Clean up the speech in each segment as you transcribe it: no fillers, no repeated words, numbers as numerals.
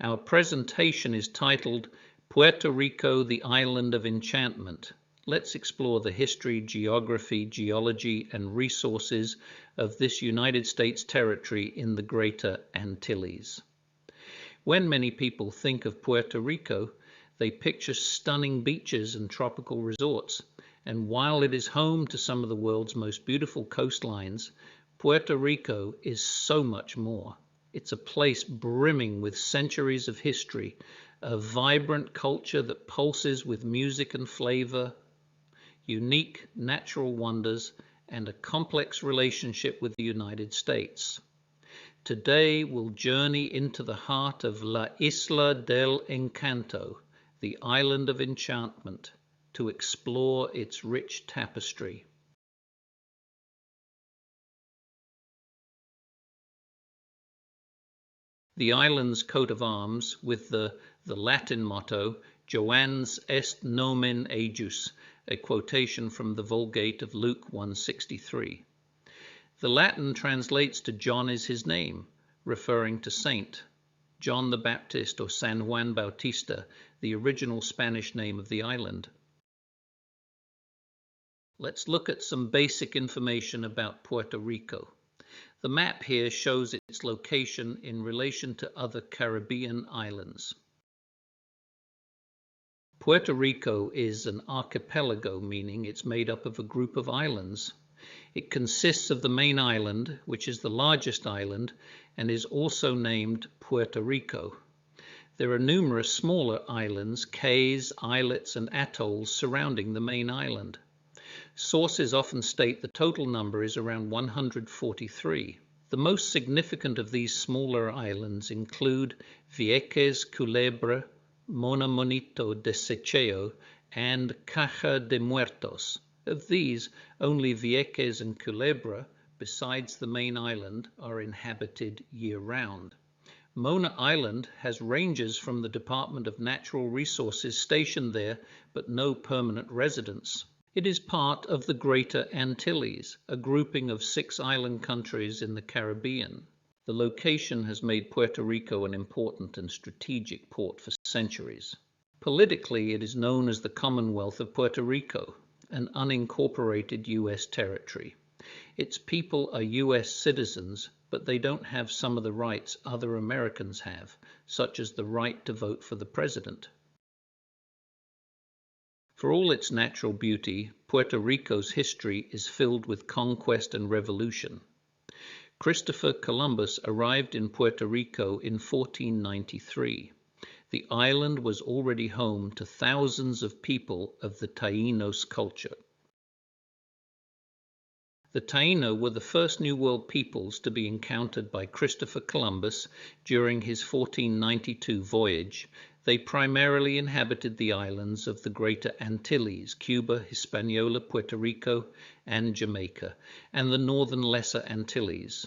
Our presentation is titled Puerto Rico, the Island of Enchantment. Let's explore the history, geography, geology, and resources of this United States territory in the Greater Antilles. When many people think of Puerto Rico, they picture stunning beaches and tropical resorts. And while it is home to some of the world's most beautiful coastlines, Puerto Rico is so much more. It's a place brimming with centuries of history, a vibrant culture that pulses with music and flavor, unique natural wonders, and a complex relationship with the United States. Today we'll journey into the heart of La Isla del Encanto, the Island of Enchantment, to explore its rich tapestry. The island's coat of arms, with the Latin motto, Joannes est nomen ejus, a quotation from the Vulgate of Luke 1:63. The Latin translates to John is his name, referring to Saint John the Baptist or San Juan Bautista, the original Spanish name of the island. Let's look at some basic information about Puerto Rico. The map here shows its location in relation to other Caribbean islands. Puerto Rico is an archipelago, meaning it's made up of a group of islands. It consists of the main island, which is the largest island, and is also named Puerto Rico. There are numerous smaller islands, cays, islets, and atolls surrounding the main island. Sources often state the total number is around 143. The most significant of these smaller islands include Vieques, Culebra, Mona Monito de Seceo, and Caja de Muertos. Of these, only Vieques and Culebra, besides the main island, are inhabited year-round. Mona Island has rangers from the Department of Natural Resources stationed there, but no permanent residents. It is part of the Greater Antilles, a grouping of 6 island countries in the Caribbean. The location has made Puerto Rico an important and strategic port for centuries. Politically, it is known as the Commonwealth of Puerto Rico, an unincorporated U.S. territory. Its people are U.S. citizens, but they don't have some of the rights other Americans have, such as the right to vote for the president. For all its natural beauty, Puerto Rico's history is filled with conquest and revolution. Christopher Columbus arrived in Puerto Rico in 1493. The island was already home to thousands of people of the Taínos culture. The Taíno were the first New World peoples to be encountered by Christopher Columbus during his 1492 voyage. They primarily inhabited the islands of the Greater Antilles, Cuba, Hispaniola, Puerto Rico, and Jamaica, and the northern Lesser Antilles.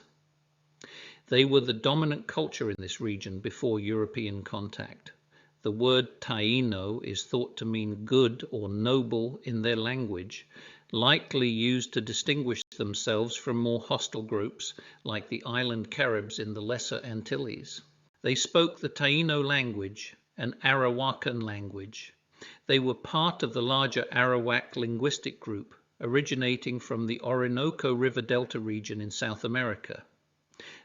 They were the dominant culture in this region before European contact. The word Taíno is thought to mean good or noble in their language, likely used to distinguish themselves from more hostile groups like the island Caribs in the Lesser Antilles. They spoke the Taíno language, an Arawakan language. They were part of the larger Arawak linguistic group, originating from the Orinoco River Delta region in South America.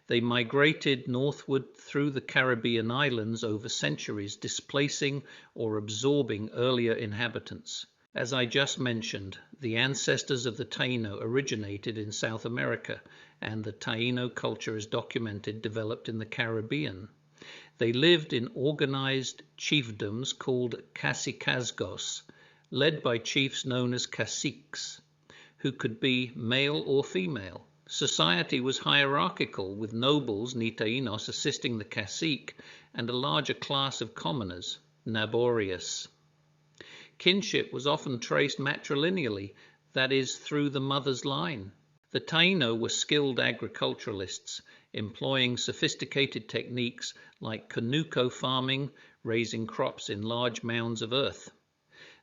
They migrated northward through the Caribbean islands over centuries, displacing or absorbing earlier inhabitants. As I just mentioned, the ancestors of the Taíno originated in South America, and the Taíno culture is documented developed in the Caribbean. They lived in organized chiefdoms called cacicazgos, led by chiefs known as caciques, who could be male or female. Society was hierarchical, with nobles, nitaínos, assisting the cacique, and a larger class of commoners, naborius. Kinship was often traced matrilineally, that is, through the mother's line. The Taíno were skilled agriculturalists, employing sophisticated techniques like conuco farming, raising crops in large mounds of earth.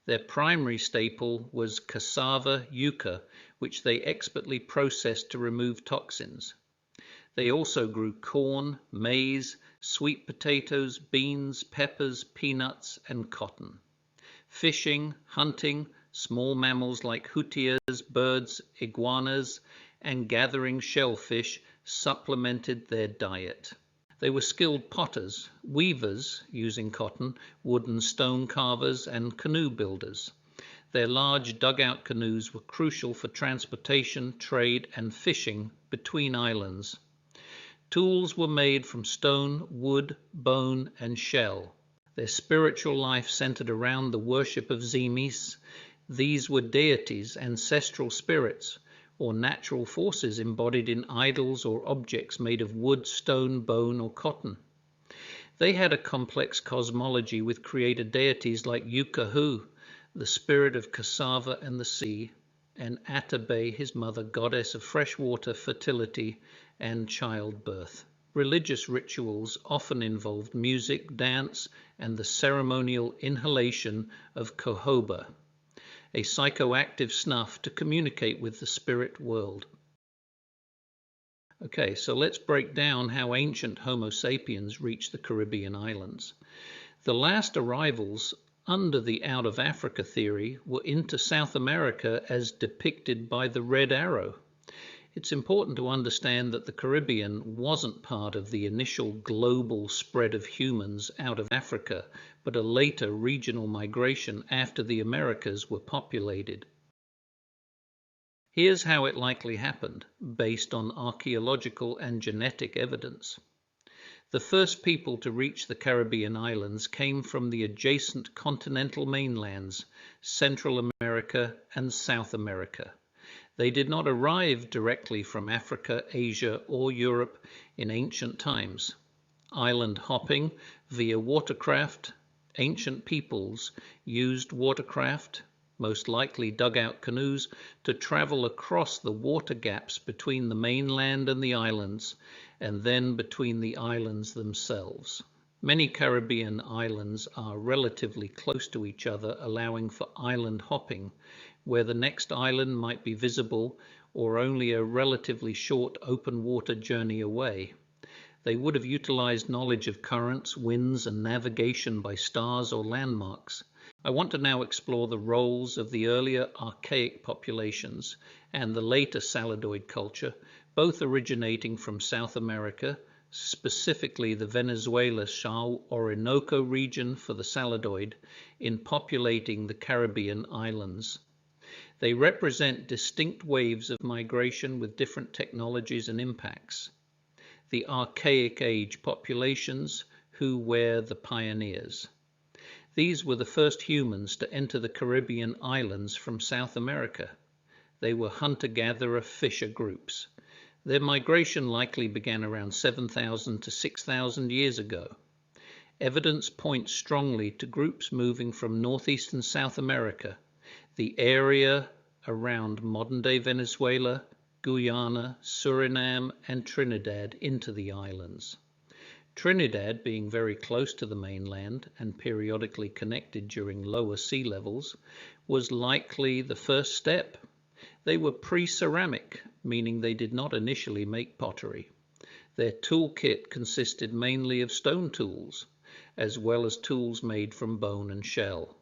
Their primary staple was cassava yucca, which they expertly processed to remove toxins. They also grew corn, maize, sweet potatoes, beans, peppers, peanuts, and cotton. Fishing, hunting, small mammals like hutias, birds, iguanas, and gathering shellfish supplemented their diet. They were skilled potters, weavers using cotton, wooden stone carvers, and canoe builders. Their large dugout canoes were crucial for transportation, trade, and fishing between islands. Tools were made from stone, wood, bone, and shell. Their spiritual life centered around the worship of Zimis. These were deities, ancestral spirits, or natural forces embodied in idols or objects made of wood, stone, bone, or cotton. They had a complex cosmology with creator deities like Yukahu, the spirit of cassava and the sea, and Atabe, his mother, goddess of freshwater, fertility, and childbirth. Religious rituals often involved music, dance, and the ceremonial inhalation of cohoba, a psychoactive snuff to communicate with the spirit world. Okay, so let's break down how ancient Homo sapiens reached the Caribbean islands. The last arrivals under the out of Africa theory were into South America as depicted by the red arrow. It's important to understand that the Caribbean wasn't part of the initial global spread of humans out of Africa, but a later regional migration after the Americas were populated. Here's how it likely happened, based on archaeological and genetic evidence. The first people to reach the Caribbean islands came from the adjacent continental mainlands, Central America and South America. They did not arrive directly from Africa, Asia, or Europe in ancient times. Island hopping via watercraft. Ancient peoples used watercraft, most likely dugout canoes, to travel across the water gaps between the mainland and the islands, and then between the islands themselves. Many Caribbean islands are relatively close to each other, allowing for island hopping, where the next island might be visible or only a relatively short open water journey away. They would have utilized knowledge of currents, winds, and navigation by stars or landmarks. I want to now explore the roles of the earlier archaic populations and the later Saladoid culture, both originating from South America, specifically the Venezuela-Sao Orinoco region for the Saladoid, in populating the Caribbean islands. They represent distinct waves of migration with different technologies and impacts. The Archaic Age populations, who were the pioneers. These were the first humans to enter the Caribbean islands from South America. They were hunter-gatherer fisher groups. Their migration likely began around 7,000 to 6,000 years ago. Evidence points strongly to groups moving from northeastern South America, the area around modern-day Venezuela, Guyana, Suriname, and Trinidad into the islands. Trinidad, being very close to the mainland and periodically connected during lower sea levels, was likely the first step. They were pre-ceramic, meaning they did not initially make pottery. Their toolkit consisted mainly of stone tools, as well as tools made from bone and shell.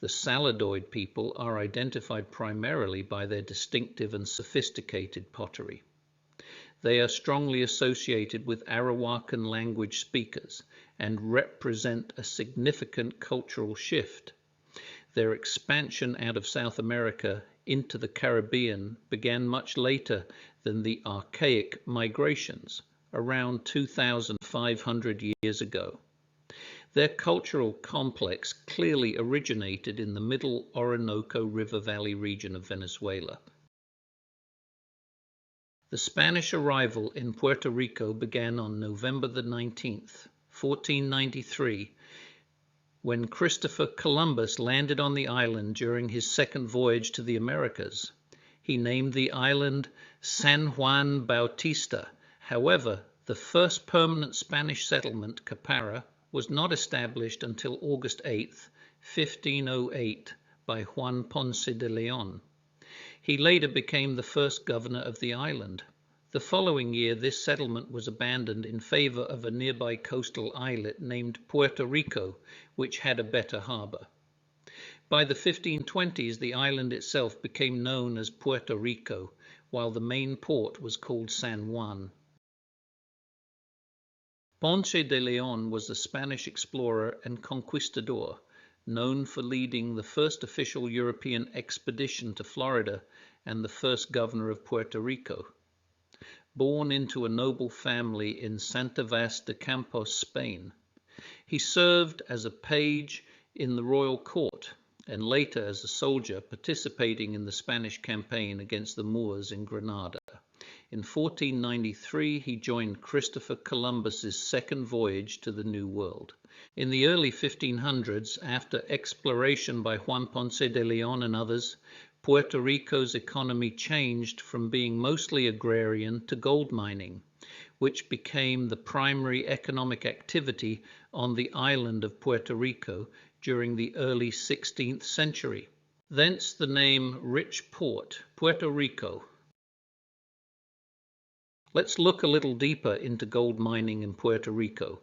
The Saladoid people are identified primarily by their distinctive and sophisticated pottery. They are strongly associated with Arawakan language speakers and represent a significant cultural shift. Their expansion out of South America into the Caribbean began much later than the archaic migrations, around 2,500 years ago. Their cultural complex clearly originated in the middle Orinoco River Valley region of Venezuela. The Spanish arrival in Puerto Rico began on November the 19th, 1493, when Christopher Columbus landed on the island during his second voyage to the Americas. He named the island San Juan Bautista. However, the first permanent Spanish settlement, Capara, was not established until August 8, 1508, by Juan Ponce de Leon. He later became the first governor of the island. The following year, this settlement was abandoned in favor of a nearby coastal islet named Puerto Rico, which had a better harbor. By the 1520s, the island itself became known as Puerto Rico, while the main port was called San Juan. Ponce de Leon was a Spanish explorer and conquistador, known for leading the first official European expedition to Florida and the first governor of Puerto Rico. Born into a noble family in Santa Vaz de Campos, Spain, he served as a page in the royal court and later as a soldier participating in the Spanish campaign against the Moors in Granada. In 1493, he joined Christopher Columbus's second voyage to the New World. In the early 1500s, after exploration by Juan Ponce de Leon and others, Puerto Rico's economy changed from being mostly agrarian to gold mining, which became the primary economic activity on the island of Puerto Rico during the early 16th century. Thence the name Rich Port, Puerto Rico. Let's look a little deeper into gold mining in Puerto Rico.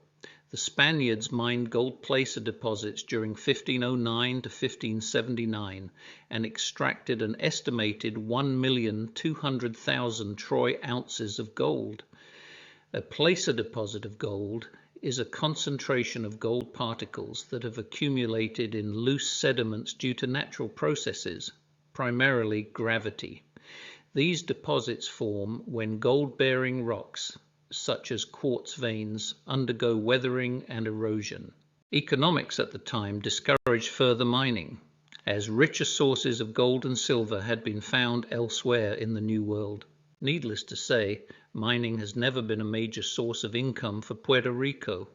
The Spaniards mined gold placer deposits during 1509 to 1579 and extracted an estimated 1,200,000 troy ounces of gold. A placer deposit of gold is a concentration of gold particles that have accumulated in loose sediments due to natural processes, primarily gravity. These deposits form when gold-bearing rocks, such as quartz veins, undergo weathering and erosion. Economics at the time discouraged further mining, as richer sources of gold and silver had been found elsewhere in the New World. Needless to say, mining has never been a major source of income for Puerto Rico.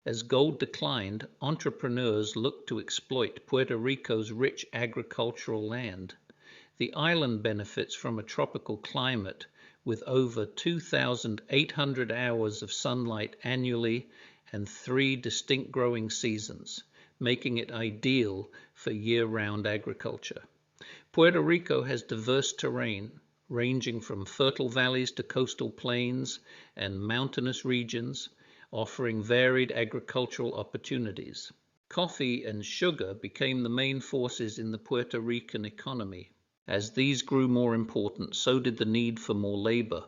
As gold declined, entrepreneurs looked to exploit Puerto Rico's rich agricultural land. The island benefits from a tropical climate with over 2,800 hours of sunlight annually and 3 distinct growing seasons, making it ideal for year-round agriculture. Puerto Rico has diverse terrain, ranging from fertile valleys to coastal plains and mountainous regions, offering varied agricultural opportunities. Coffee and sugar became the main forces in the Puerto Rican economy. As these grew more important, so did the need for more labor.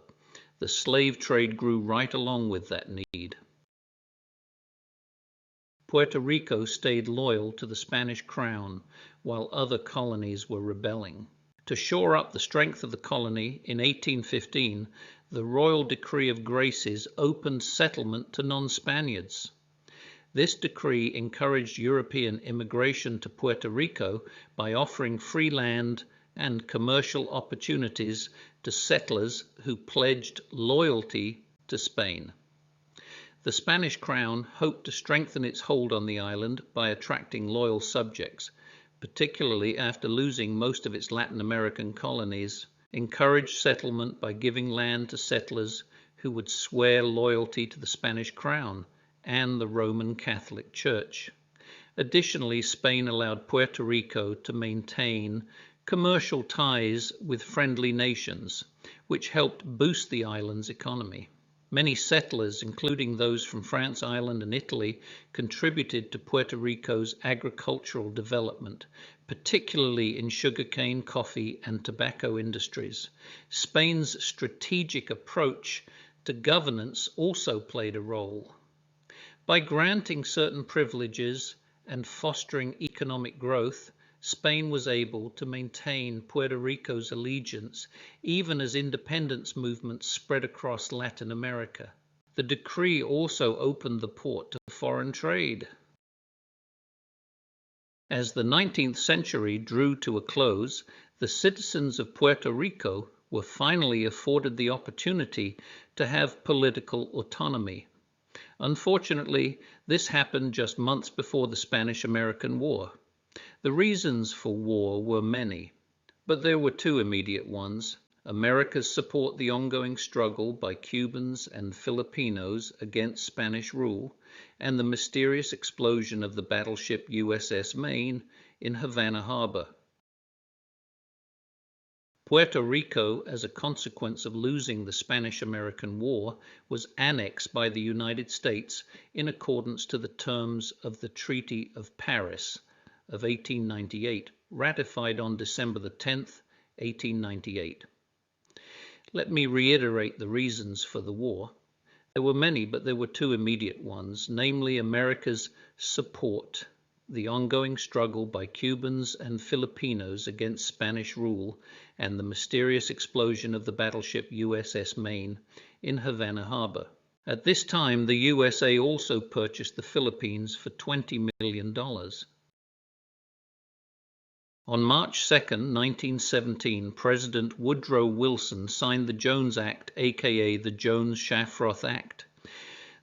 The slave trade grew right along with that need. Puerto Rico stayed loyal to the Spanish crown, while other colonies were rebelling. To shore up the strength of the colony, in 1815, the Royal Decree of Graces opened settlement to non-Spaniards. This decree encouraged European immigration to Puerto Rico by offering free land and commercial opportunities to settlers who pledged loyalty to Spain. The Spanish crown hoped to strengthen its hold on the island by attracting loyal subjects, particularly after losing most of its Latin American colonies, encouraged settlement by giving land to settlers who would swear loyalty to the Spanish crown and the Roman Catholic Church. Additionally, Spain allowed Puerto Rico to maintain commercial ties with friendly nations, which helped boost the island's economy. Many settlers, including those from France, Ireland, and Italy, contributed to Puerto Rico's agricultural development, particularly in sugarcane, coffee, and tobacco industries. Spain's strategic approach to governance also played a role. By granting certain privileges and fostering economic growth, Spain was able to maintain Puerto Rico's allegiance even as independence movements spread across Latin America. The decree also opened the port to foreign trade. As the 19th century drew to a close, the citizens of Puerto Rico were finally afforded the opportunity to have political autonomy. Unfortunately, this happened just months before the Spanish-American War. The reasons for war were many, but there were 2 immediate ones: America's support the ongoing struggle by Cubans and Filipinos against Spanish rule, and the mysterious explosion of the battleship USS Maine in Havana Harbor. Puerto Rico, as a consequence of losing the Spanish-American War, was annexed by the United States in accordance to the terms of the Treaty of Paris of 1898, ratified on December the 10th, 1898. Let me reiterate the reasons for the war. There were many, but there were two immediate ones, namely America's support, the ongoing struggle by Cubans and Filipinos against Spanish rule, and the mysterious explosion of the battleship USS Maine in Havana Harbor. At this time, the USA also purchased the Philippines for $20 million. On March 2, 1917, President Woodrow Wilson signed the Jones Act, aka the Jones-Shafroth Act.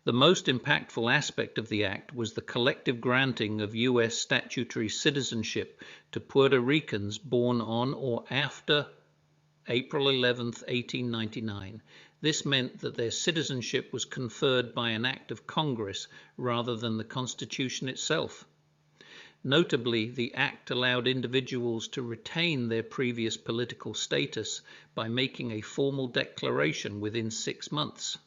The most impactful aspect of the act was the collective granting of U.S. statutory citizenship to Puerto Ricans born on or after April 11, 1899. This meant that their citizenship was conferred by an act of Congress rather than the Constitution itself. Notably, the act allowed individuals to retain their previous political status by making a formal declaration within 6 months.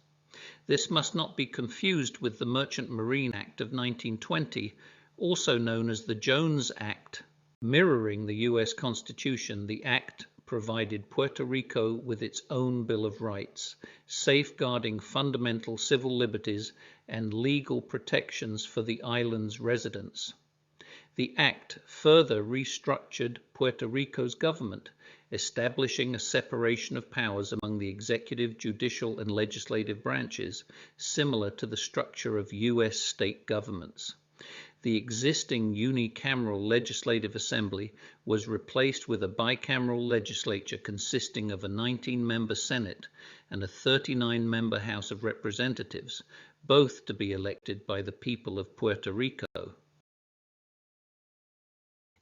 This must not be confused with the Merchant Marine Act of 1920, also known as the Jones Act. Mirroring the U.S. Constitution, the act provided Puerto Rico with its own Bill of Rights, safeguarding fundamental civil liberties and legal protections for the island's residents. The act further restructured Puerto Rico's government, establishing a separation of powers among the executive, judicial, and legislative branches, similar to the structure of U.S. state governments. The existing unicameral legislative assembly was replaced with a bicameral legislature consisting of a 19-member Senate and a 39-member House of Representatives, both to be elected by the people of Puerto Rico.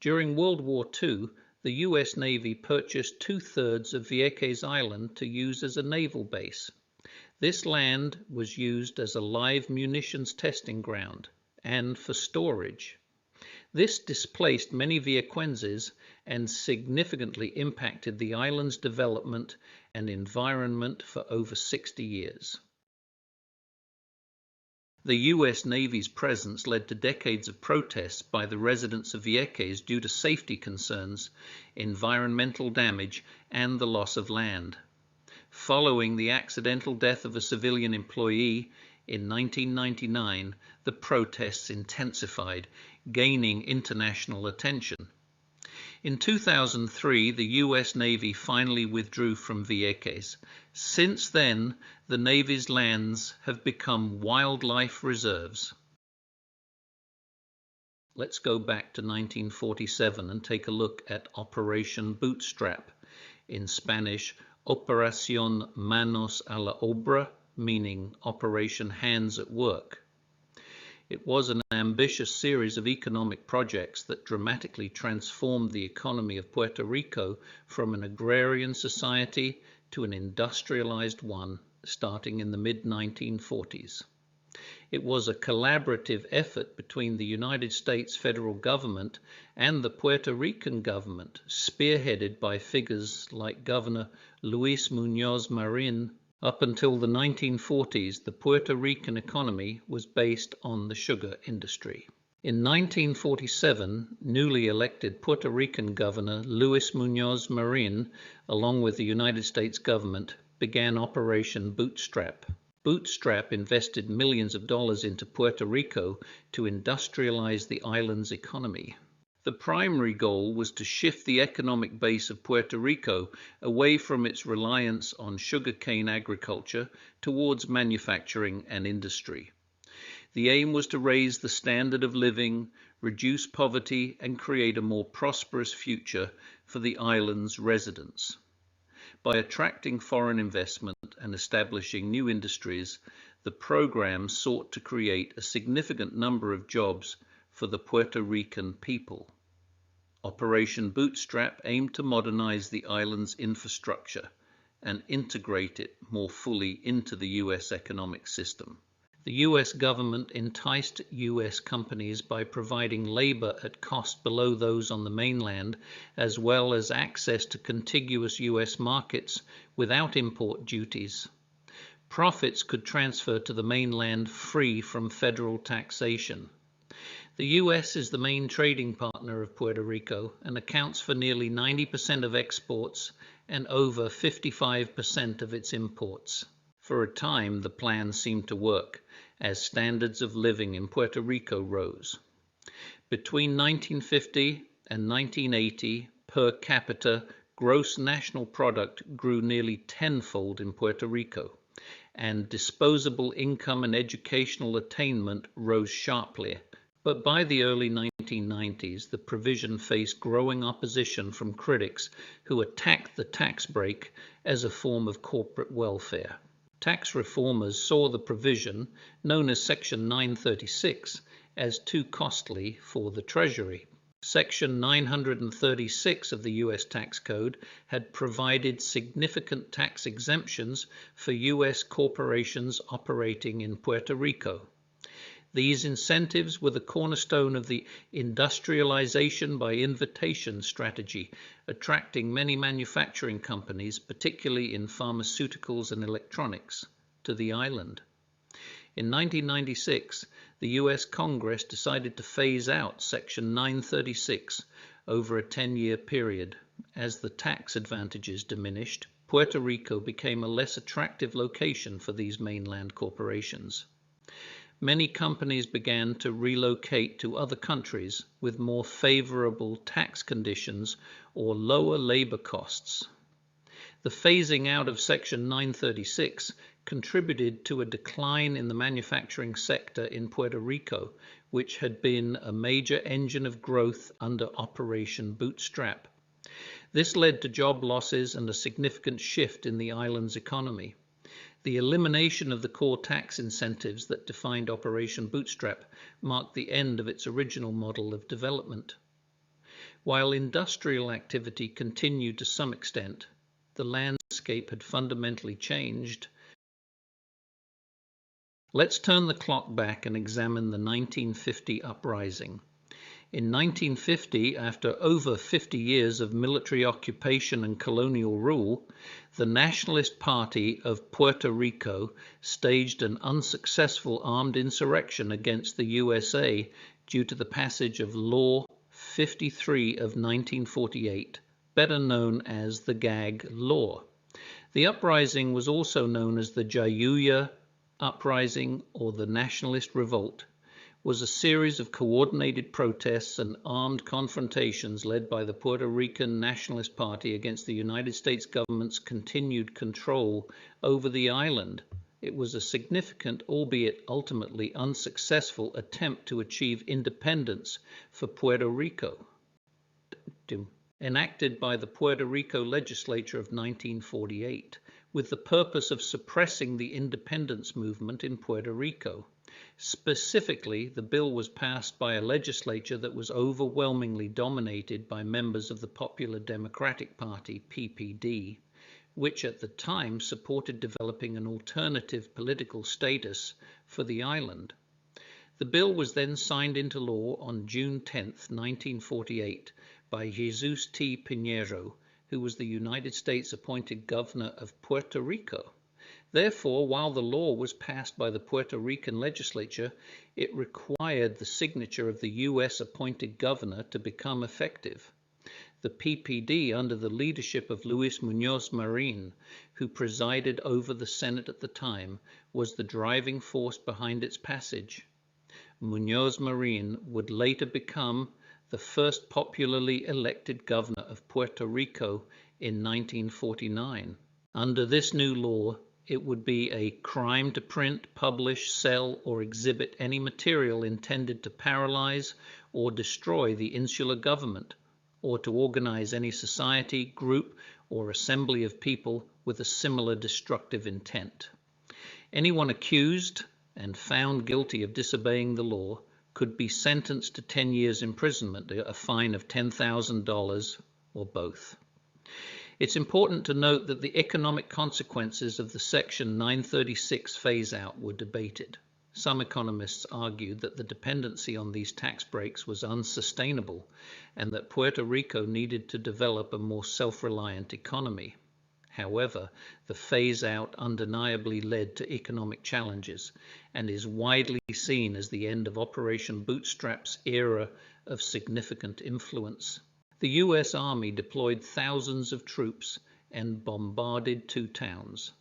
During World War II, the U.S. Navy purchased 2/3 of Vieques Island to use as a naval base. This land was used as a live munitions testing ground and for storage. This displaced many Viequenses and significantly impacted the island's development and environment for over 60 years. The U.S. Navy's presence led to decades of protests by the residents of Vieques due to safety concerns, environmental damage, and the loss of land. Following the accidental death of a civilian employee in 1999, the protests intensified, gaining international attention. In 2003, the U.S. Navy finally withdrew from Vieques. Since then, the Navy's lands have become wildlife reserves. Let's go back to 1947 and take a look at Operation Bootstrap, in Spanish, Operación Manos a la Obra, meaning Operation Hands at Work. It was an ambitious series of economic projects that dramatically transformed the economy of Puerto Rico from an agrarian society to an industrialized one, starting in the mid-1940s. It was a collaborative effort between the United States federal government and the Puerto Rican government, spearheaded by figures like Governor Luis Muñoz Marin. Up until the 1940s, the Puerto Rican economy was based on the sugar industry. In 1947, newly elected Puerto Rican Governor Luis Muñoz Marin, along with the United States government, began Operation Bootstrap. Bootstrap invested millions of dollars into Puerto Rico to industrialize the island's economy. The primary goal was to shift the economic base of Puerto Rico away from its reliance on sugarcane agriculture towards manufacturing and industry. The aim was to raise the standard of living, reduce poverty, and create a more prosperous future for the island's residents. By attracting foreign investment and establishing new industries, the program sought to create a significant number of jobs for the Puerto Rican people. Operation Bootstrap aimed to modernize the island's infrastructure and integrate it more fully into the U.S. economic system. The U.S. government enticed U.S. companies by providing labor at cost below those on the mainland, as well as access to contiguous U.S. markets without import duties. Profits could transfer to the mainland free from federal taxation. The U.S. is the main trading partner of Puerto Rico and accounts for nearly 90% of exports and over 55% of its imports. For a time, the plan seemed to work, as standards of living in Puerto Rico rose. Between 1950 and 1980, per capita gross national product grew nearly tenfold in Puerto Rico, and disposable income and educational attainment rose sharply. But by the early 1990s, the provision faced growing opposition from critics who attacked the tax break as a form of corporate welfare. Tax reformers saw the provision, known as Section 936, as too costly for the Treasury. Section 936 of the U.S. Tax Code had provided significant tax exemptions for U.S. corporations operating in Puerto Rico. These incentives were the cornerstone of the industrialization by invitation strategy, attracting many manufacturing companies, particularly in pharmaceuticals and electronics, to the island. In 1996, the U.S. Congress decided to phase out Section 936 over a 10-year period. As the tax advantages diminished, Puerto Rico became a less attractive location for these mainland corporations. Many companies began to relocate to other countries with more favorable tax conditions or lower labor costs. The phasing out of Section 936 contributed to a decline in the manufacturing sector in Puerto Rico, which had been a major engine of growth under Operation Bootstrap. This led to job losses and a significant shift in the island's economy. The elimination of the core tax incentives that defined Operation Bootstrap marked the end of its original model of development. While industrial activity continued to some extent, the landscape had fundamentally changed. Let's turn the clock back and examine the 1950 uprising. In 1950, after over 50 years of military occupation and colonial rule, the Nationalist Party of Puerto Rico staged an unsuccessful armed insurrection against the USA due to the passage of Law 53 of 1948, better known as the Gag Law. The uprising was also known as the Jayuya Uprising or the Nationalist Revolt. Was a series of coordinated protests and armed confrontations led by the Puerto Rican Nationalist Party against the United States government's continued control over the island. It was a significant, albeit ultimately unsuccessful, attempt to achieve independence for Puerto Rico, enacted by the Puerto Rico legislature of 1948, with the purpose of suppressing the independence movement in Puerto Rico. Specifically, the bill was passed by a legislature that was overwhelmingly dominated by members of the Popular Democratic Party, PPD, which at the time supported developing an alternative political status for the island. The bill was then signed into law on June 10, 1948, by Jesus T. Piñero, who was the United States appointed governor of Puerto Rico. Therefore, while the law was passed by the Puerto Rican legislature, it required the signature of the U.S. appointed governor to become effective. The PPD, under the leadership of Luis Muñoz Marin, who presided over the Senate at the time, was the driving force behind its passage. Muñoz Marin would later become the first popularly elected governor of Puerto Rico in 1949. Under this new law, it would be a crime to print, publish, sell, or exhibit any material intended to paralyze or destroy the insular government, or to organize any society, group, or assembly of people with a similar destructive intent. Anyone accused and found guilty of disobeying the law could be sentenced to 10 years imprisonment, a fine of $10,000, or both. It's important to note that the economic consequences of the Section 936 phase-out were debated. Some economists argued that the dependency on these tax breaks was unsustainable and that Puerto Rico needed to develop a more self-reliant economy. However, the phase-out undeniably led to economic challenges and is widely seen as the end of Operation Bootstrap's era of significant influence. The U.S. Army deployed thousands of troops and bombarded 2 towns.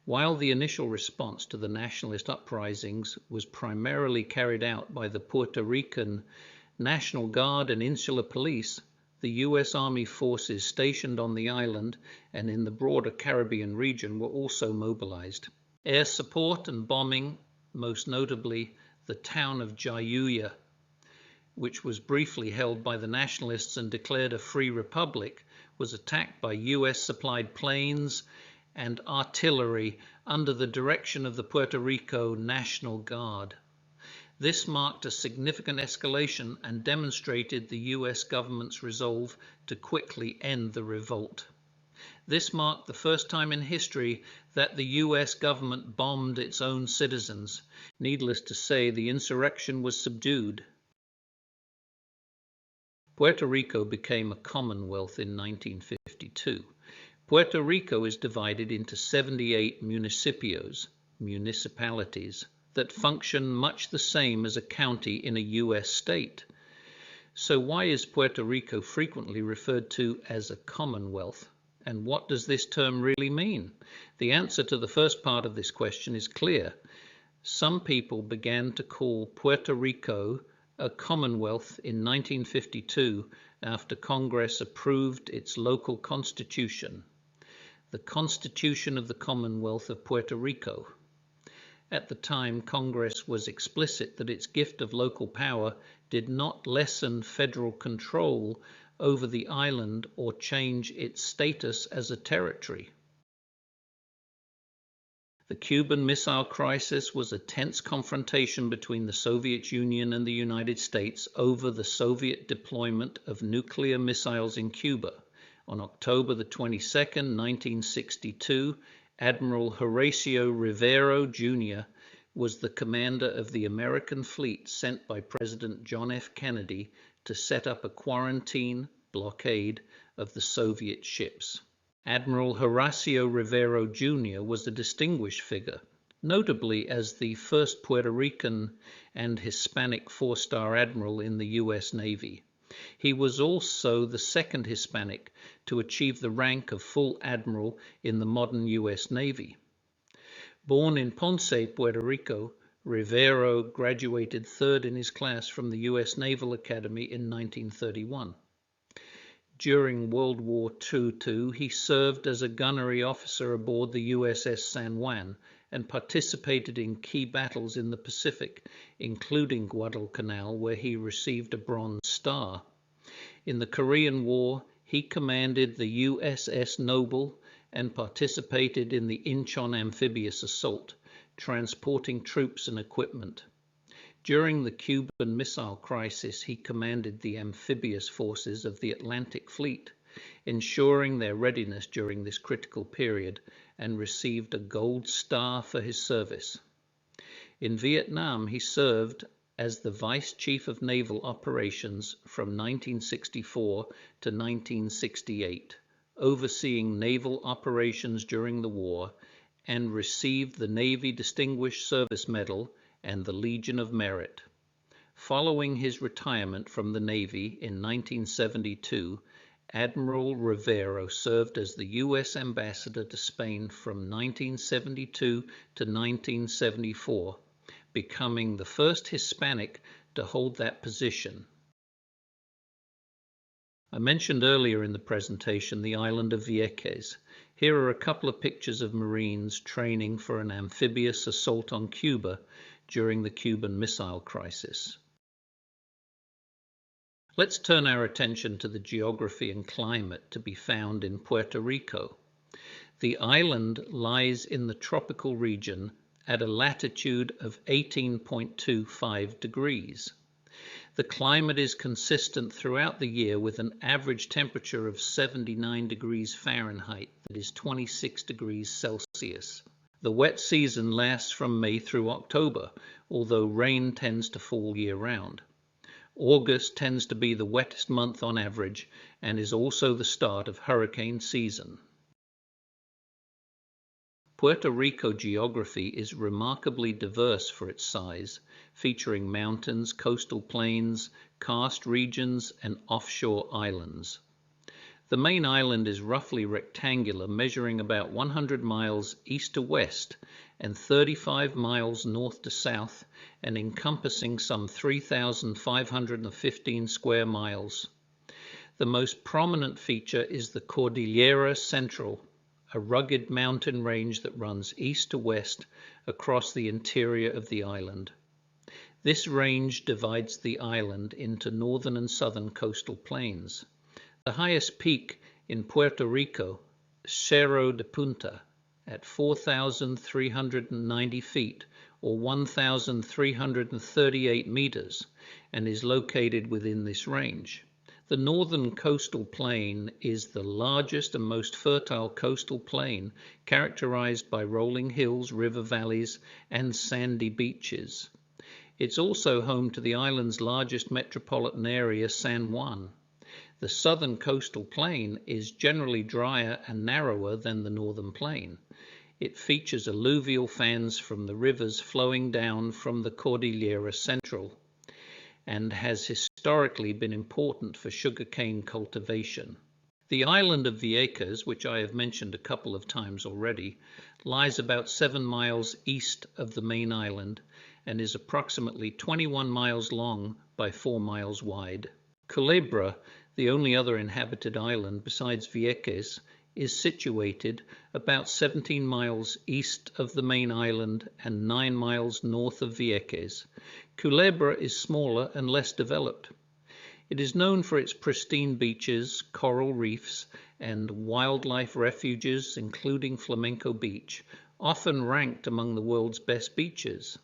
While the initial response to the nationalist uprisings was primarily carried out by the Puerto Rican National Guard and Insular Police, the U.S. Army forces stationed on the island and in the broader Caribbean region were also mobilized. Air support and bombing, most notably the town of Jayuya, which was briefly held by the nationalists and declared a free republic, was attacked by U.S.-supplied planes and artillery under the direction of the Puerto Rico National Guard. This marked a significant escalation and demonstrated the U.S. government's resolve to quickly end the revolt. This marked the first time in history that the U.S. government bombed its own citizens. Needless to say, the insurrection was subdued. Puerto Rico became a commonwealth in 1952. Puerto Rico is divided into 78 municipalities, that function much the same as a county in a U.S. state. So why is Puerto Rico frequently referred to as a commonwealth? And what does this term really mean? The answer to the first part of this question is clear. Some people began to call Puerto Rico a commonwealth in 1952 after Congress approved its local constitution, the Constitution of the Commonwealth of Puerto Rico. At the time, Congress was explicit that its gift of local power did not lessen federal control over the island or change its status as a territory. The Cuban Missile Crisis was a tense confrontation between the Soviet Union and the United States over the Soviet deployment of nuclear missiles in Cuba. On October the 22nd, 1962, Admiral Horacio Rivero, Jr. was the commander of the American fleet sent by President John F. Kennedy to set up a quarantine blockade of the Soviet ships. Admiral Horacio Rivero, Jr. was a distinguished figure, notably as the first Puerto Rican and Hispanic 4-star admiral in the U.S. Navy. He was also the second Hispanic to achieve the rank of full admiral in the modern U.S. Navy. Born in Ponce, Puerto Rico, Rivero graduated 3rd in his class from the U.S. Naval Academy in 1931. During World War II, he served as a gunnery officer aboard the USS San Juan and participated in key battles in the Pacific, including Guadalcanal, where he received a Bronze Star. In the Korean War, he commanded the USS Noble and participated in the Incheon amphibious assault, transporting troops and equipment. During the Cuban Missile Crisis, he commanded the amphibious forces of the Atlantic Fleet, ensuring their readiness during this critical period, and received a Gold Star for his service. In Vietnam, he served as the Vice Chief of Naval Operations from 1964 to 1968, overseeing naval operations during the war, and received the Navy Distinguished Service Medal and the Legion of Merit. Following his retirement from the Navy in 1972, Admiral Rivero served as the U.S. Ambassador to Spain from 1972 to 1974, becoming the first Hispanic to hold that position. I mentioned earlier in the presentation the island of Vieques. Here are a couple of pictures of Marines training for an amphibious assault on Cuba during the Cuban Missile Crisis. Let's turn our attention to the geography and climate to be found in Puerto Rico. The island lies in the tropical region at a latitude of 18.25 degrees. The climate is consistent throughout the year with an average temperature of 79 degrees Fahrenheit, that is 26 degrees Celsius. The wet season lasts from May through October, although rain tends to fall year-round. August tends to be the wettest month on average and is also the start of hurricane season. Puerto Rico geography is remarkably diverse for its size, featuring mountains, coastal plains, karst regions, and offshore islands. The main island is roughly rectangular, measuring about 100 miles east to west and 35 miles north to south, and encompassing some 3,515 square miles. The most prominent feature is the Cordillera Central, a rugged mountain range that runs east to west across the interior of the island. This range divides the island into northern and southern coastal plains. The highest peak in Puerto Rico, Cerro de Punta, at 4,390 feet or 1,338 meters, and is located within this range. The northern coastal plain is the largest and most fertile coastal plain, characterized by rolling hills, river valleys, and sandy beaches. It's also home to the island's largest metropolitan area, San Juan. The southern coastal plain is generally drier and narrower than the northern plain. It features alluvial fans from the rivers flowing down from the Cordillera Central and has historically been important for sugarcane cultivation. The island of Vieques, which I have mentioned a couple of times already, lies about 7 miles east of the main island and is approximately 21 miles long by 4 miles wide. Culebra, the only other inhabited island besides Vieques, is situated about 17 miles east of the main island and 9 miles north of Vieques. Culebra is smaller and less developed. It is known for its pristine beaches, coral reefs, and wildlife refuges, including Flamenco Beach, often ranked among the world's best beaches.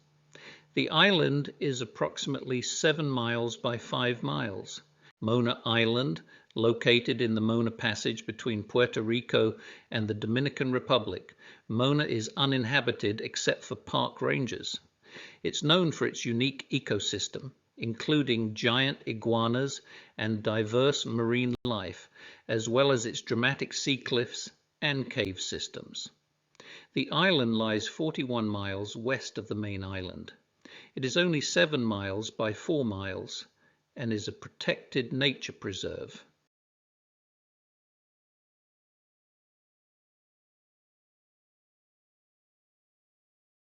The island is approximately 7 miles by 5 miles. Mona Island, located in the Mona Passage between Puerto Rico and the Dominican Republic. Mona is uninhabited except for park rangers. It's known for its unique ecosystem, including giant iguanas and diverse marine life, as well as its dramatic sea cliffs and cave systems. The island lies 41 miles west of the main island. It is only 7 miles by 4 miles and is a protected nature preserve.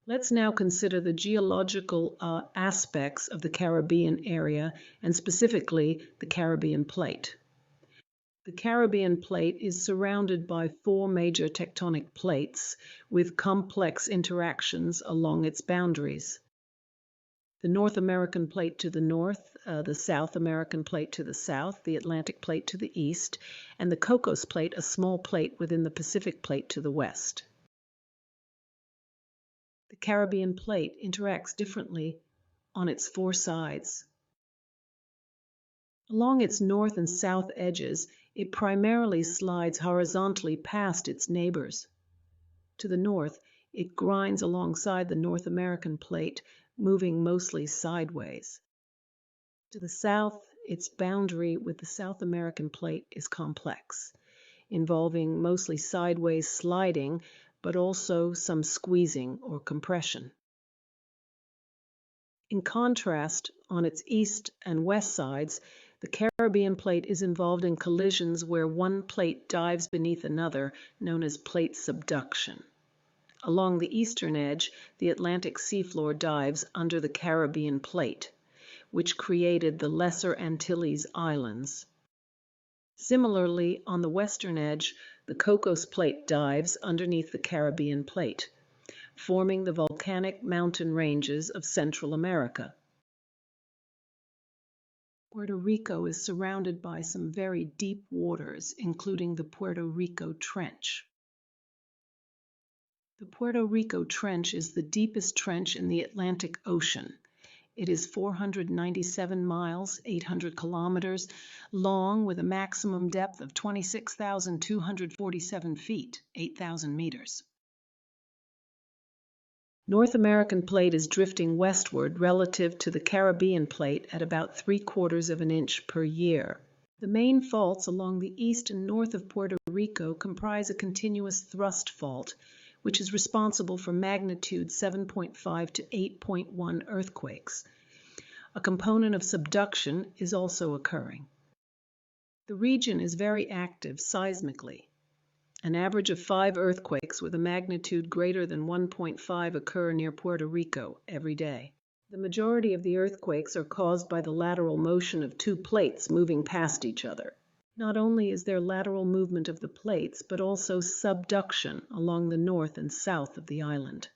Let's now consider the geological aspects of the Caribbean area, and specifically the Caribbean Plate. The Caribbean Plate is surrounded by 4 major tectonic plates with complex interactions along its boundaries. The North American Plate to the north, the South American Plate to the south, the Atlantic Plate to the east, and the Cocos Plate, a small plate within the Pacific Plate to the west. The Caribbean Plate interacts differently on its 4 sides. Along its north and south edges, it primarily slides horizontally past its neighbors. To the north, it grinds alongside the North American Plate, moving mostly sideways. To the south, its boundary with the South American Plate is complex, involving mostly sideways sliding, but also some squeezing or compression. In contrast, on its east and west sides, the Caribbean Plate is involved in collisions where one plate dives beneath another, known as plate subduction. Along the eastern edge, the Atlantic seafloor dives under the Caribbean Plate, which created the Lesser Antilles Islands. Similarly, on the western edge, the Cocos Plate dives underneath the Caribbean Plate, forming the volcanic mountain ranges of Central America. Puerto Rico is surrounded by some very deep waters, including the Puerto Rico Trench. The Puerto Rico Trench is the deepest trench in the Atlantic Ocean. It is 497 miles, 800 kilometers long, with a maximum depth of 26,247 feet, 8,000 meters. North American plate is drifting westward relative to the Caribbean plate at about 3/4 of an inch per year. The main faults along the east and north of Puerto Rico comprise a continuous thrust fault, which is responsible for magnitude 7.5 to 8.1 earthquakes. A component of subduction is also occurring. The region is very active seismically. An average of 5 earthquakes with a magnitude greater than 1.5 occur near Puerto Rico every day. The majority of the earthquakes are caused by the lateral motion of two plates moving past each other. Not only is there lateral movement of the plates, but also subduction along the north and south of the island.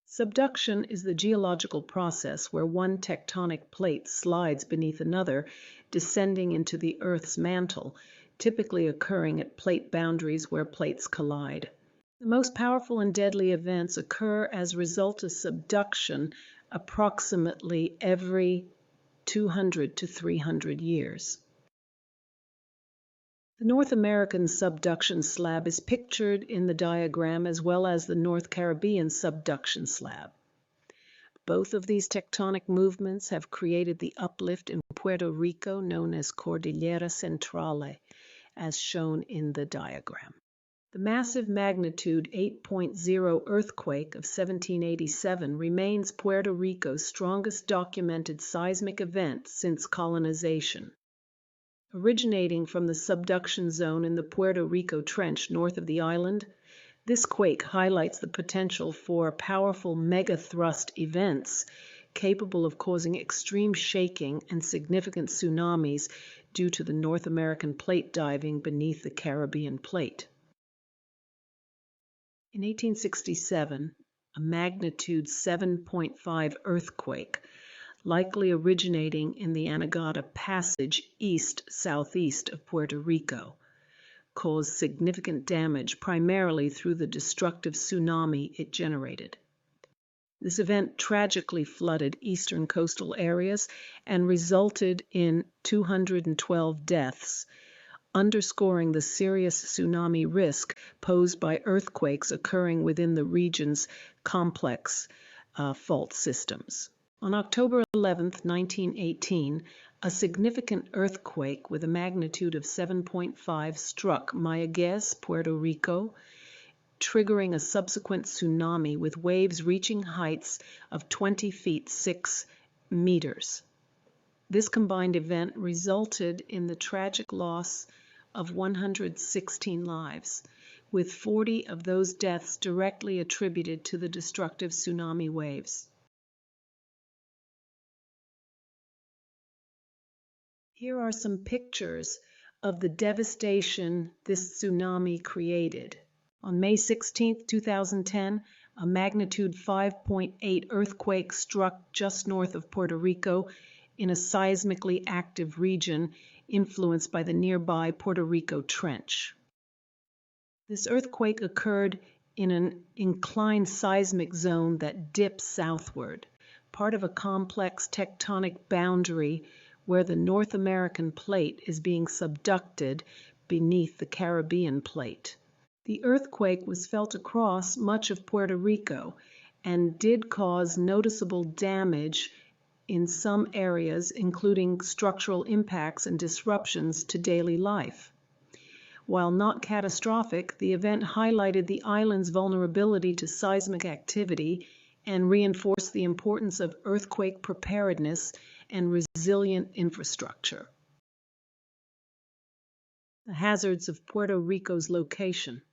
Subduction is the geological process where one tectonic plate slides beneath another, descending into the Earth's mantle, typically occurring at plate boundaries where plates collide. The most powerful and deadly events occur as a result of subduction approximately every 200 to 300 years. The North American subduction slab is pictured in the diagram as well as the North Caribbean subduction slab. Both of these tectonic movements have created the uplift in Puerto Rico known as Cordillera Centrale, as shown in the diagram. The massive magnitude 8.0 earthquake of 1787 remains Puerto Rico's strongest documented seismic event since colonization. Originating from the subduction zone in the Puerto Rico Trench north of the island, this quake highlights the potential for powerful megathrust events capable of causing extreme shaking and significant tsunamis due to the North American plate diving beneath the Caribbean plate. In 1867, a magnitude 7.5 earthquake, likely originating in the Anegada Passage east-southeast of Puerto Rico, caused significant damage primarily through the destructive tsunami it generated. This event tragically flooded eastern coastal areas and resulted in 212 deaths, underscoring the serious tsunami risk posed by earthquakes occurring within the region's complex fault systems. On October 11, 1918, a significant earthquake with a magnitude of 7.5 struck Mayagüez, Puerto Rico, triggering a subsequent tsunami with waves reaching heights of 20 feet 6 meters. This combined event resulted in the tragic loss of 116 lives, with 40 of those deaths directly attributed to the destructive tsunami waves. Here are some pictures of the devastation this tsunami created. On May 16, 2010, a magnitude 5.8 earthquake struck just north of Puerto Rico in a seismically active region influenced by the nearby Puerto Rico Trench. This earthquake occurred in an inclined seismic zone that dips southward, part of a complex tectonic boundary where the North American plate is being subducted beneath the Caribbean plate. The earthquake was felt across much of Puerto Rico and did cause noticeable damage in some areas, including structural impacts and disruptions to daily life. While not catastrophic, the event highlighted the island's vulnerability to seismic activity and reinforced the importance of earthquake preparedness and resilient infrastructure. The hazards of Puerto Rico's location.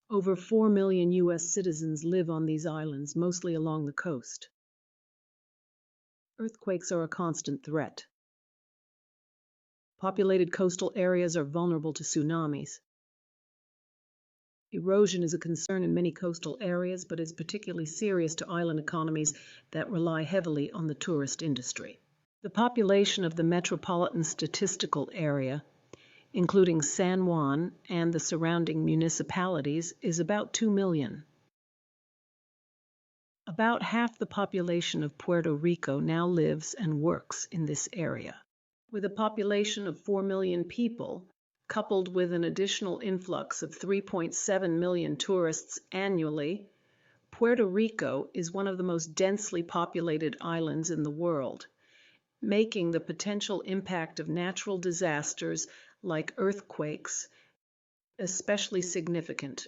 Over 4 million U.S. citizens live on these islands, mostly along the coast. Earthquakes are a constant threat. Populated coastal areas are vulnerable to tsunamis. Erosion is a concern in many coastal areas, but is particularly serious to island economies that rely heavily on the tourist industry. The population of the metropolitan statistical area, including San Juan and the surrounding municipalities, is about 2 million. About half the population of Puerto Rico now lives and works in this area. With a population of 4 million people, Coupled with an additional influx of 3.7 million tourists annually, Puerto Rico is one of the most densely populated islands in the world, making the potential impact of natural disasters like earthquakes especially significant.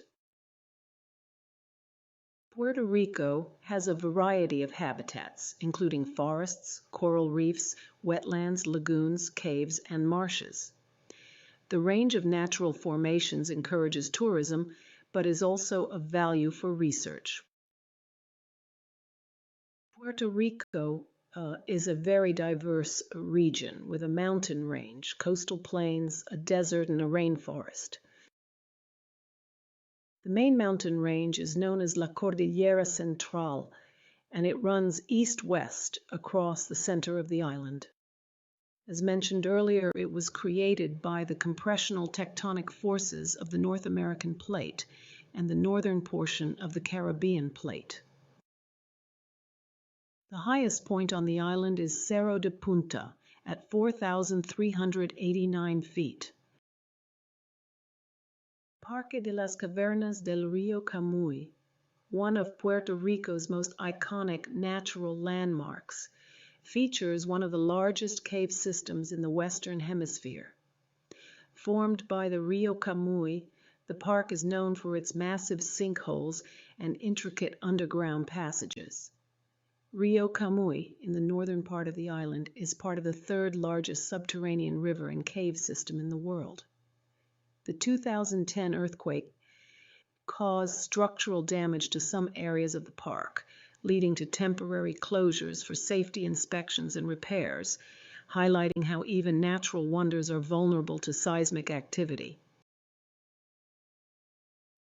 Puerto Rico has a variety of habitats, including forests, coral reefs, wetlands, lagoons, caves, and marshes. The range of natural formations encourages tourism, but is also of value for research. Puerto Rico is a very diverse region with a mountain range, coastal plains, a desert, and a rainforest. The main mountain range is known as La Cordillera Central, and it runs east-west across the center of the island. As mentioned earlier, it was created by the compressional tectonic forces of the North American plate and the northern portion of the Caribbean plate. The highest point on the island is Cerro de Punta at 4,389 feet. Parque de las Cavernas del Río Camuy, one of Puerto Rico's most iconic natural landmarks, features one of the largest cave systems in the Western Hemisphere. Formed by the Rio Camuy, the park is known for its massive sinkholes and intricate underground passages. Rio Camuy, in the northern part of the island, is part of the third largest subterranean river and cave system in the world. The 2010 earthquake caused structural damage to some areas of the park, leading to temporary closures for safety inspections and repairs, highlighting how even natural wonders are vulnerable to seismic activity.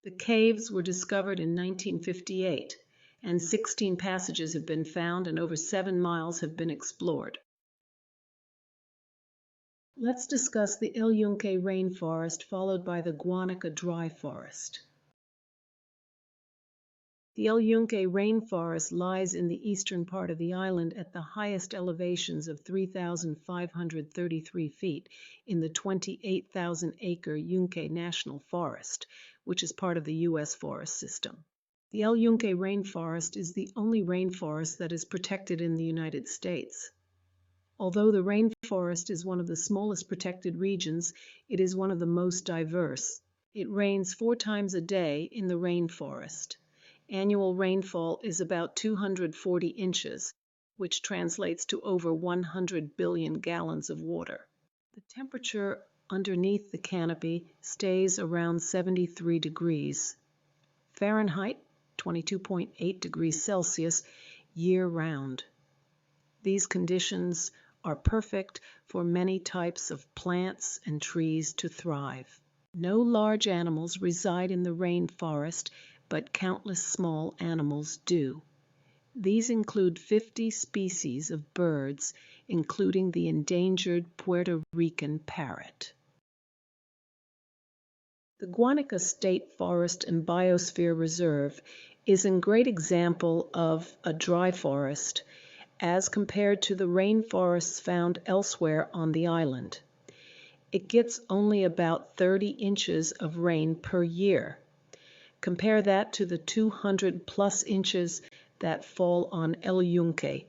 The caves were discovered in 1958, and 16 passages have been found and over 7 miles have been explored. Let's discuss the El Yunque rainforest followed by the Guanica dry forest. The El Yunque rainforest lies in the eastern part of the island at the highest elevations of 3,533 feet in the 28,000-acre Yunque National Forest, which is part of the U.S. forest system. The El Yunque rainforest is the only rainforest that is protected in the United States. Although the rainforest is one of the smallest protected regions, it is one of the most diverse. It rains 4 times a day in the rainforest. Annual rainfall is about 240 inches, which translates to over 100 billion gallons of water. The temperature underneath the canopy stays around 73 degrees Fahrenheit, 22.8 degrees Celsius, year-round. These conditions are perfect for many types of plants and trees to thrive. No large animals reside in the rainforest, but countless small animals do. These include 50 species of birds, including the endangered Puerto Rican parrot. The Guanica State Forest and Biosphere Reserve is a great example of a dry forest as compared to the rainforests found elsewhere on the island. It gets only about 30 inches of rain per year. Compare that to the 200 plus inches that fall on El Yunque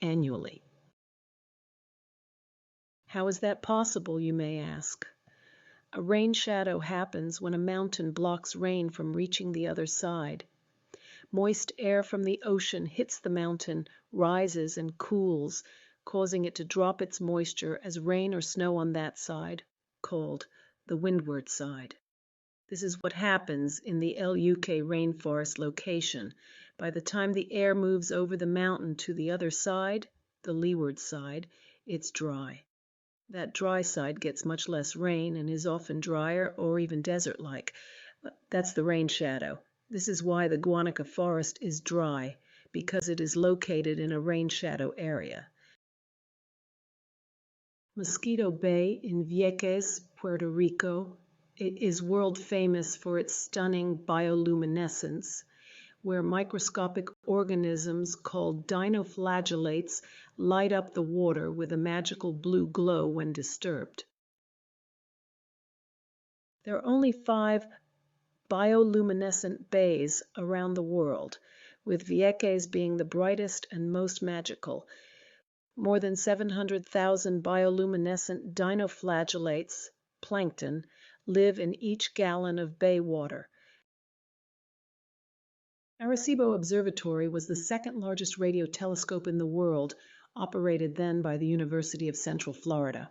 annually. How is that possible, you may ask? A rain shadow happens when a mountain blocks rain from reaching the other side. Moist air from the ocean hits the mountain, rises and cools, causing it to drop its moisture as rain or snow on that side, called the windward side. This is what happens in the El Yunque rainforest location. By the time the air moves over the mountain to the other side, the leeward side, it's dry. That dry side gets much less rain and is often drier or even desert-like. That's the rain shadow. This is why the Guanica forest is dry, because it is located in a rain shadow area. Mosquito Bay in Vieques, Puerto Rico, it is world famous for its stunning bioluminescence, where microscopic organisms called dinoflagellates light up the water with a magical blue glow when disturbed. There are only 5 bioluminescent bays around the world, with Vieques being the brightest and most magical. More than 700,000 bioluminescent dinoflagellates, plankton, live in each gallon of bay water. Arecibo Observatory was the second largest radio telescope in the world, operated then by the University of Central Florida.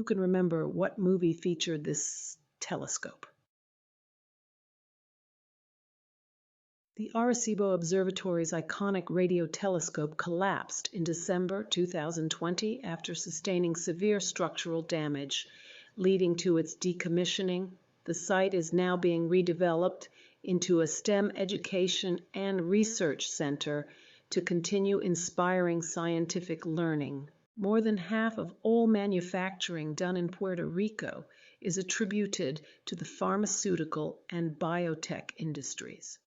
Who can remember what movie featured this telescope? The Arecibo Observatory's iconic radio telescope collapsed in December 2020 after sustaining severe structural damage, leading to its decommissioning. The site is now being redeveloped into a STEM education and research center to continue inspiring scientific learning. More than half of all manufacturing done in Puerto Rico is attributed to the pharmaceutical and biotech industries.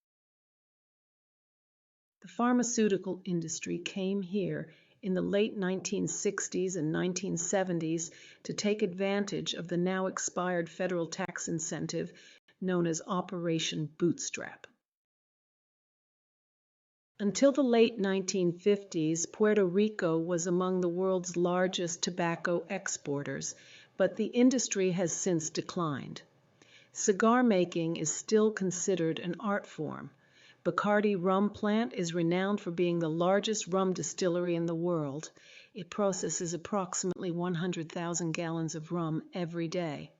The pharmaceutical industry came here in the late 1960s and 1970s to take advantage of the now expired federal tax incentive known as Operation Bootstrap. Until the late 1950s, Puerto Rico was among the world's largest tobacco exporters, but the industry has since declined. Cigar making is still considered an art form. Bacardi rum plant is renowned for being the largest rum distillery in the world. It processes approximately 100,000 gallons of rum every day.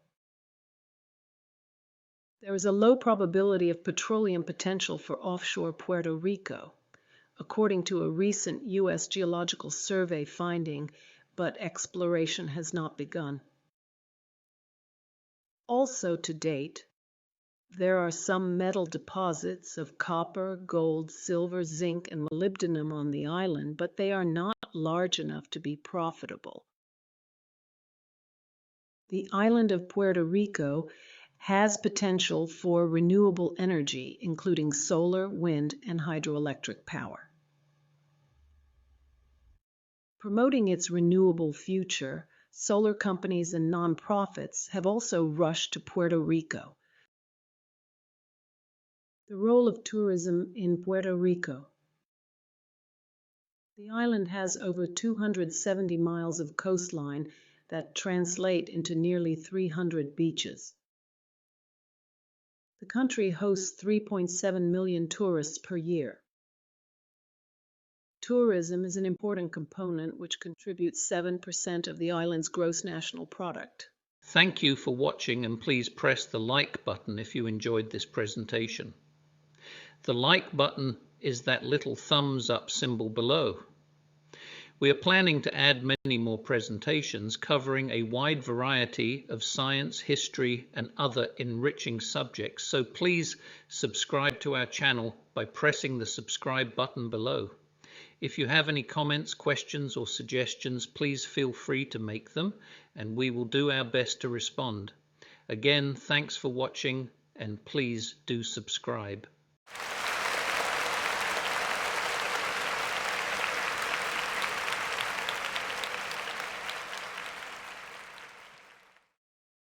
There is a low probability of petroleum potential for offshore Puerto Rico, according to a recent U.S. Geological Survey finding, but exploration has not begun. Also to date, there are some metal deposits of copper, gold, silver, zinc, and molybdenum on the island, but they are not large enough to be profitable. The island of Puerto Rico has potential for renewable energy, including solar, wind, and hydroelectric power. Promoting its renewable future, solar companies and nonprofits have also rushed to Puerto Rico. The role of tourism in Puerto Rico. The island has over 270 miles of coastline that translate into nearly 300 beaches. The country hosts 3.7 million tourists per year. Tourism is an important component which contributes 7% of the island's gross national product. Thank you for watching, and please press the like button if you enjoyed this presentation. The like button is that little thumbs up symbol below. We are planning to add many more presentations covering a wide variety of science, history, and other enriching subjects, so please subscribe to our channel by pressing the subscribe button below. If you have any comments, questions, or suggestions, please feel free to make them, and we will do our best to respond. Again, thanks for watching, and please do subscribe.